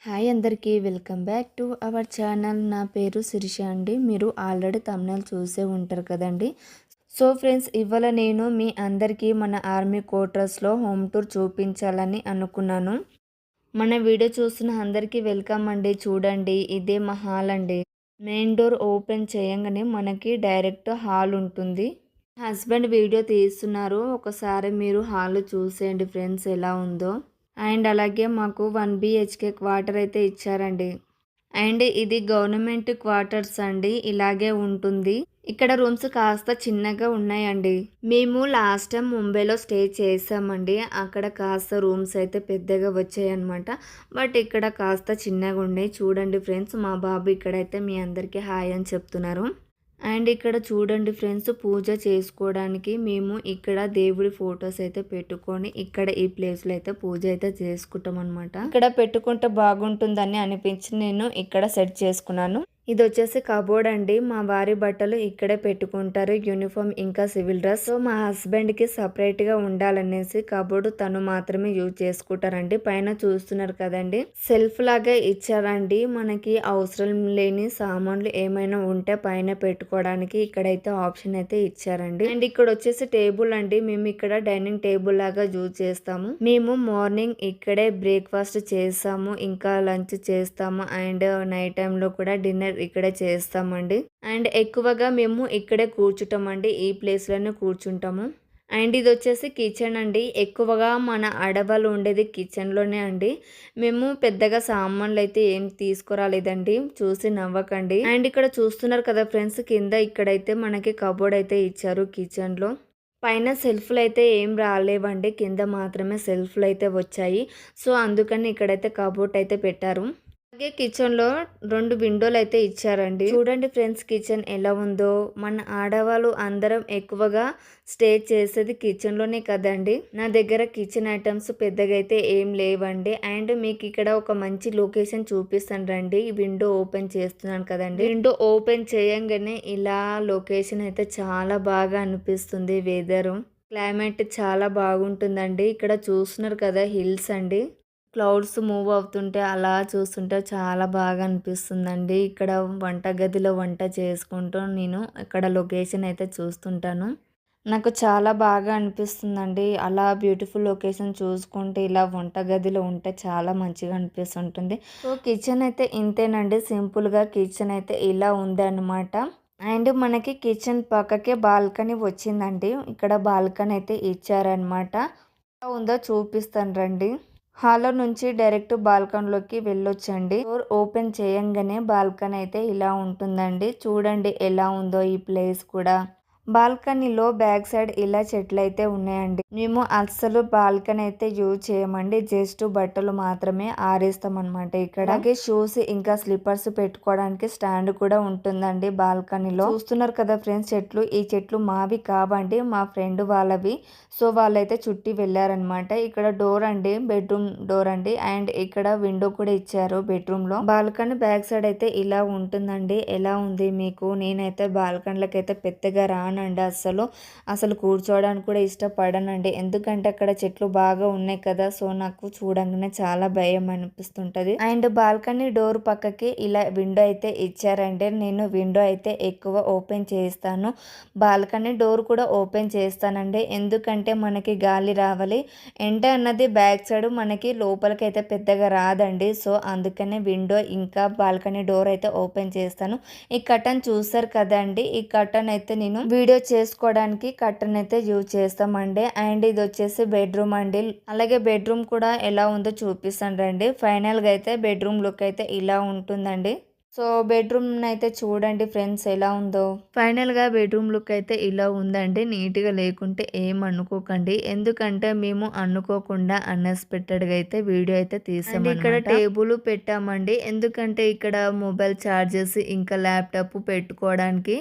Hi అందరికీ welcome back to our channel. నా పేరు శిరీష అండి. మీరు ఆల్రెడీ థంబ్నెయిల్ చూసే ఉంటారు కదండి. సో ఫ్రెండ్స్, ఇవాళ నేను మీ అందరికీ మన ఆర్మీ క్వార్టర్స్లో హోమ్ టూర్ చూపించాలని అనుకున్నాను. మన వీడియో చూస్తున్న అందరికీ వెల్కమ్ అండి. చూడండి, ఇదే మా హాల్ అండి. మెయిన్ డోర్ ఓపెన్ చేయంగానే మనకి డైరెక్ట్ హాల్ ఉంటుంది. హస్బెండ్ వీడియో తీస్తున్నారు, ఒకసారి మీరు హాల్ చూసేయండి ఫ్రెండ్స్ ఎలా ఉందో. అండ్ అలాగే మాకు 1 BHK క్వార్టర్ అయితే ఇచ్చారండి. అండ్ ఇది గవర్నమెంట్ క్వార్టర్స్ అండి, ఇలాగే ఉంటుంది. ఇక్కడ రూమ్స్ కాస్త చిన్నగా ఉన్నాయండి. మేము లాస్ట్ టైం ముంబైలో స్టే చేసామండి. అక్కడ కాస్త రూమ్స్ అయితే పెద్దగా వచ్చాయన్నమాట. బట్ ఇక్కడ కాస్త చిన్నగా ఉన్నాయి. చూడండి ఫ్రెండ్స్, మా బాబు ఇక్కడైతే మీ అందరికీ హాయ్ అని చెప్తున్నారు. అండ్ ఇక్కడ చూడండి ఫ్రెండ్స్, పూజ చేసుకోవడానికి మేము ఇక్కడ దేవుడి ఫొటోస్ అయితే పెట్టుకొని ఇక్కడ ఈ ప్లేస్లో అయితే పూజ అయితే చేసుకుంటాం అనమాట. ఇక్కడ పెట్టుకుంటే బాగుంటుందని అనిపించి నేను ఇక్కడ సెట్ చేసుకున్నాను. ఇది వచ్చేసి కబోర్డ్ అండి. మా వారి బట్టలు ఇక్కడే పెట్టుకుంటారు, యూనిఫామ్ ఇంకా సివిల్ డ్రెస్. సో మా హస్బెండ్కి సపరేట్గా ఉండాలనేసి కబోర్డ్ తను మాత్రమే యూజ్ చేసుకుంటారండి. పైన చూస్తున్నారు కదండి, సెల్ఫ్ లాగా ఇచ్చారండి. మనకి అవసరం లేని సామాన్లు ఏమైనా ఉంటే పైన పెట్టుకోవడానికి ఇక్కడైతే ఆప్షన్ అయితే ఇచ్చారండి. అండ్ ఇక్కడ వచ్చేసి టేబుల్ అండి. మేము ఇక్కడ డైనింగ్ టేబుల్ లాగా యూజ్ చేస్తాము. మేము మార్నింగ్ ఇక్కడే బ్రేక్ఫాస్ట్ చేస్తాము, ఇంకా లంచ్ చేస్తాము, అండ్ నైట్ టైంలో కూడా డిన్నర్ ఇక్కడే చేస్తామండి. అండ్ ఎక్కువగా మేము ఇక్కడే కూర్చుంటామండి, ఈ ప్లేస్లోనే కూర్చుంటాము. అండ్ ఇది వచ్చేసి కిచెన్ అండి. ఎక్కువగా మన ఆడవాళ్ళు ఉండేది కిచెన్లోనే అండి. మేము పెద్దగా సామాన్లు అయితే ఏం తీసుకురాలేదండి, చూసి నవ్వకండి. అండ్ ఇక్కడ చూస్తున్నారు కదా ఫ్రెండ్స్, కింద ఇక్కడైతే మనకి కబోర్డ్ అయితే ఇచ్చారు కిచెన్లో. పైన సెల్ఫ్లు అయితే ఏం రాలేవండి, కింద మాత్రమే సెల్ఫ్లు అయితే వచ్చాయి. సో అందుకని ఇక్కడైతే కబోర్డ్ అయితే పెట్టారు. అలాగే కిచెన్ లో 2 విండోలు అయితే ఇచ్చారండి. చూడండి ఫ్రెండ్స్, కిచెన్ ఎలా ఉందో. మన ఆడవాళ్ళు అందరం ఎక్కువగా స్టే చేసేది కిచెన్ లోనే కదండి. నా దగ్గర కిచెన్ ఐటమ్స్ పెద్దగా అయితే ఏం లేవండి. అండ్ మీకు ఇక్కడ ఒక మంచి లొకేషన్ చూపిస్తాను రండి. విండో ఓపెన్ చేస్తున్నాను కదండి. విండో ఓపెన్ చేయంగానే ఇలా లొకేషన్ అయితే చాలా బాగా అనిపిస్తుంది. వెదరు క్లైమేట్ చాలా బాగుంటుందండి. ఇక్కడ చూస్తున్నారు కదా, హిల్స్ అండి. క్లౌడ్స్ మూవ్ అవుతుంటే అలా చూస్తుంటే చాలా బాగా అనిపిస్తుందండి. ఇక్కడ వంటగదిలో వంట చేసుకుంటూ నేను ఇక్కడ లొకేషన్ అయితే చూస్తుంటాను. నాకు చాలా బాగా అనిపిస్తుందండి. అలా బ్యూటిఫుల్ లొకేషన్ చూసుకుంటే ఇలా వంటగదిలో ఉంటే చాలా మంచిగా అనిపిస్తుంటుంది. సో కిచెన్ అయితే ఇంతేనండి, సింపుల్గా కిచెన్ అయితే ఇలా ఉంది అనమాట. అండ్ మనకి కిచెన్ పక్కకే బాల్కనీ వచ్చిందండి. ఇక్కడ బాల్కనీ అయితే ఇచ్చారనమాట. ఎలా ఉందో చూపిస్తాను రండి. హాల్లో నుంచి డైరెక్ట్ బాల్కనీలోకి వెళ్ళొచ్చండి. డోర్ ఓపెన్ చేయంగానే బాల్కనీ అయితే ఇలా ఉంటుందండి. చూడండి ఎలా ఉందో ఈ ప్లేస్ కూడా. బాల్కనీలో బ్యాక్ సైడ్ ఇలా చెట్లు అయితే ఉన్నాయండి. మేము అస్సలు బాల్కనీ అయితే యూజ్ చేయమండి, జస్ట్ బట్టలు మాత్రమే ఆరేస్తాం అనమాట ఇక్కడ. అలాగే షూస్ ఇంకా స్లిప్పర్స్ పెట్టుకోవడానికి స్టాండ్ కూడా ఉంటుందండి బాల్కనీలో. చూస్తున్నారు కదా ఫ్రెండ్స్, చెట్లు. ఈ చెట్లు మావి కావండి, మా ఫ్రెండ్ వాళ్ళవి. సో వాళ్ళైతే చుట్టి వెళ్ళారనమాట. ఇక్కడ డోర్ అండి, బెడ్రూమ్ డోర్ అండి. అండ్ ఇక్కడ విండో కూడా ఇచ్చారు బెడ్రూమ్ లో. బాల్కనీ బ్యాక్ సైడ్ అయితే ఇలా ఉంటుందండి. ఎలా ఉంది మీకు? నేనైతే బాల్కనీలకు అయితే పెద్దగా రానండి, అసలు కూర్చోవడానికి కూడా ఇష్టపడనండి. ఎందుకంటే అక్కడ చెట్లు బాగా ఉన్నాయి కదా. సో నాకు చూడంగానే చాలా భయం అనిపిస్తుంటది. అండ్ బాల్కనీ డోర్ పక్కకి ఇలా విండో అయితే ఇచ్చారండి. నేను విండో అయితే ఎక్కువ ఓపెన్ చేస్తాను, బాల్కనీ డోర్ కూడా ఓపెన్ చేస్తానండి. ఎందుకంటే మనకి గాలి రావాలి. ఎండ అన్నది బ్యాక్ సైడ్ మనకి లోపలికి అయితే పెద్దగా రాదండి. సో అందుకనే విండో ఇంకా బాల్కనీ డోర్ అయితే ఓపెన్ చేస్తాను. ఈ కర్టన్ చూస్తారు కదండి, ఈ కర్టన్ అయితే నేను వీడియో చేసుకోవడానికి కర్టన్ అయితే యూజ్ చేస్తామండి. అండ్ ఇది వచ్చేసి బెడ్రూమ్ అండి. అలాగే బెడ్రూమ్ కూడా ఎలా ఉందో చూపిస్తాను రండి. ఫైనల్ గా అయితే బెడ్రూమ్ లుక్ అయితే ఇలా ఉంటుందండి. సో బెడ్రూమ్ అయితే చూడండి ఫ్రెండ్స్ ఎలా ఉందో. ఫైనల్ గా బెడ్రూమ్ లుక్ అయితే ఇలా ఉందండి. నీట్ గా లేకుంటే ఏం అనుకోకండి, ఎందుకంటే మేము అనుకోకుండా అన్ఎక్స్పెక్టెడ్ గా అయితే వీడియో అయితే తీసాం. ఇక్కడ టేబుల్ పెట్టామండి, ఎందుకంటే ఇక్కడ మొబైల్ ఛార్జెస్ ఇంకా ల్యాప్టాప్ పెట్టుకోవడానికి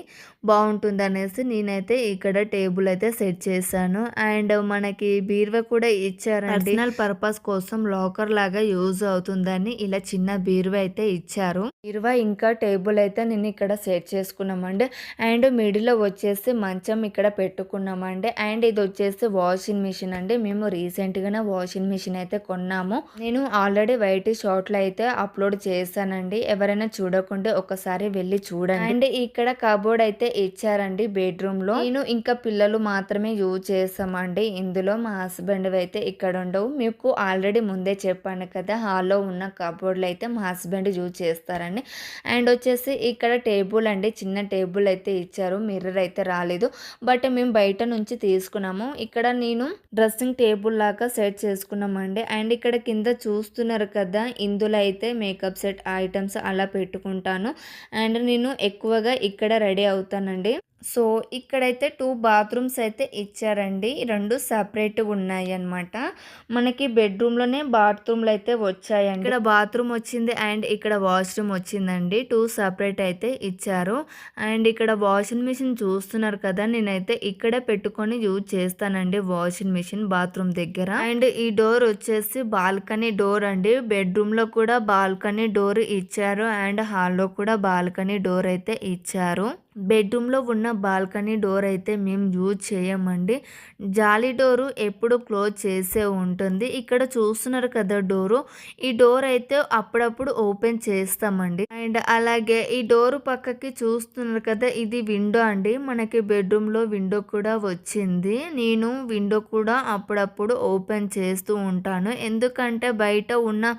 బాగుంటుంది అనేసి నేనైతే ఇక్కడ టేబుల్ అయితే సెట్ చేశాను. అండ్ మనకి బీరువా కూడా ఇచ్చారండి, పర్సనల్ పర్పస్ కోసం లాకర్ లాగా యూజ్ అవుతుందని ఇలా చిన్న బీరువా అయితే ఇచ్చారు. బీరువా ఇంకా టేబుల్ అయితే నేను ఇక్కడ సెట్ చేసుకున్నామండి. అండ్ మిడిల్‌లో వచ్చేసి మంచం ఇక్కడ పెట్టుకున్నామండి. అండ్ ఇది వచ్చేసి వాషింగ్ మిషన్ అండి. మేము రీసెంట్‌గానే వాషింగ్ మిషన్ అయితే కొన్నాము. నేను ఆల్రెడీ వైట్ షార్ట్‌లో అయితే అప్లోడ్ చేశానండి. ఎవరైనా చూడకుంటే ఒకసారి వెళ్ళి చూడండి. అండ్ ఇక్కడ కబోర్డ్ అయితే ఇచ్చారండి బెడ్రూమ్‌లో. నేను ఇంకా పిల్లలు మాత్రమే యూజ్ చేస్తామండి. ఇందులో మా హస్బెండ్ అయితే ఇక్కడ ఉండవు. మీకు ఆల్రెడీ ముందే చెప్పాను కదా, హాల్లో ఉన్న కబోర్డ్‌లు అయితే మా హస్బెండ్ యూజ్ చేస్తారండి. అండ్ వచ్చేసి ఇక్కడ టేబుల్ అండి, చిన్న టేబుల్ అయితే ఇచ్చారు. మిర్రర్ అయితే రాలేదు, బట్ మేము బయట నుంచి తీసుకున్నాము. ఇక్కడ నేను డ్రెస్సింగ్ టేబుల్ లాగా సెట్ చేసుకున్నామండి. అండ్ ఇక్కడ కింద చూస్తున్నారు కదా, ఇందులో అయితే మేకప్ సెట్ ఐటమ్స్ అలా పెట్టుకుంటాను. అండ్ నేను ఎక్కువగా ఇక్కడ రెడీ అవుతానండి. సో ఇక్కడైతే 2 బాత్రూమ్స్ అయితే ఇచ్చారండి. 2 సెపరేట్‌గా ఉన్నాయన్నమాట. మనకి బెడ్రూమ్‌లోనే బాత్రూమ్‌లు అయితే వచ్చాయండి. ఇక్కడ బాత్రూమ్ వచ్చింది అండ్ ఇక్కడ వాష్‌రూమ్ వచ్చిందండి. 2 సెపరేట్ అయితే ఇచ్చారు. అండ్ ఇక్కడ వాషింగ్ మిషన్ చూస్తున్నారు కదా, నేనైతే ఇక్కడే పెట్టుకొని యూజ్ చేస్తానండి వాషింగ్ మిషన్ బాత్రూమ్ దగ్గర. అండ్ ఈ డోర్ వచ్చేసి బాల్కనీ డోర్ అండి. బెడ్రూమ్‌లో కూడా బాల్కనీ డోర్ ఇచ్చారు అండ్ హాల్‌లో కూడా బాల్కనీ డోర్ అయితే ఇచ్చారు. బెడ్రూమ్‌లో ఉన్న బాల్కనీ డోర్ అయితే మేము యూజ్ చేయమండి. జాలీ డోరు ఎప్పుడు క్లోజ్ చేసే ఉంటుంది. ఇక్కడ చూస్తున్నారు కదా డోరు, ఈ డోర్ అయితే అప్పుడప్పుడు ఓపెన్ చేస్తామండి. అండ్ అలాగే ఈ డోరు పక్కకి చూస్తున్నారు కదా, ఇది విండో అండి. మనకి బెడ్రూమ్‌లో విండో కూడా వచ్చింది. నేను విండో కూడా అప్పుడప్పుడు ఓపెన్ చేస్తూ ఉంటాను. ఎందుకంటే బయట ఉన్న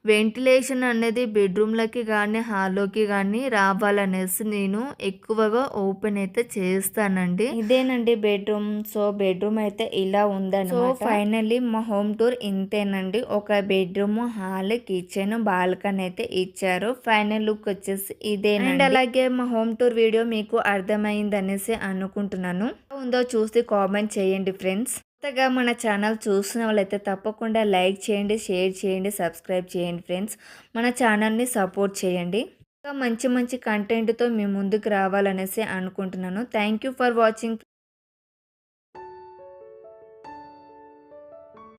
వెంటిలేషన్ అనేది బెడ్రూమ్‌లకి గానీ, హాల్లోకి గానీ రావాలనేసి నేను ఎక్కువగా ఓపెన్ అయితే చేస్తానండి. ఇదేనండి బెడ్రూమ్. సో బెడ్రూమ్ అయితే ఇలా ఉందన్నమాట. సో ఫైనల్లీ మా హోమ్ టూర్ ఇంతేనండి. ఒక బెడ్రూమ్, హాల్, కిచెన్, బాల్కనీ అయితే ఇచ్చారు. ఫైనల్ లుక్ వచ్చేసి ఇదేనండి. అండ్ అలాగే మా హోమ్ టూర్ వీడియో మీకు అర్థమైందనేసి అనుకుంటున్నాను. ఉందో చూసి కామెంట్ చేయండి ఫ్రెండ్స్. కొత్తగా మన ఛానల్ చూసిన వాళ్ళైతే తప్పకుండా లైక్ చేయండి, షేర్ చేయండి, సబ్స్క్రైబ్ చేయండి ఫ్రెండ్స్. మన ఛానల్ని సపోర్ట్ చేయండి. ఇంకా మంచి మంచి కంటెంట్తో మీ ముందుకు రావాలనేసి అనుకుంటున్నాను. Thank you for watching.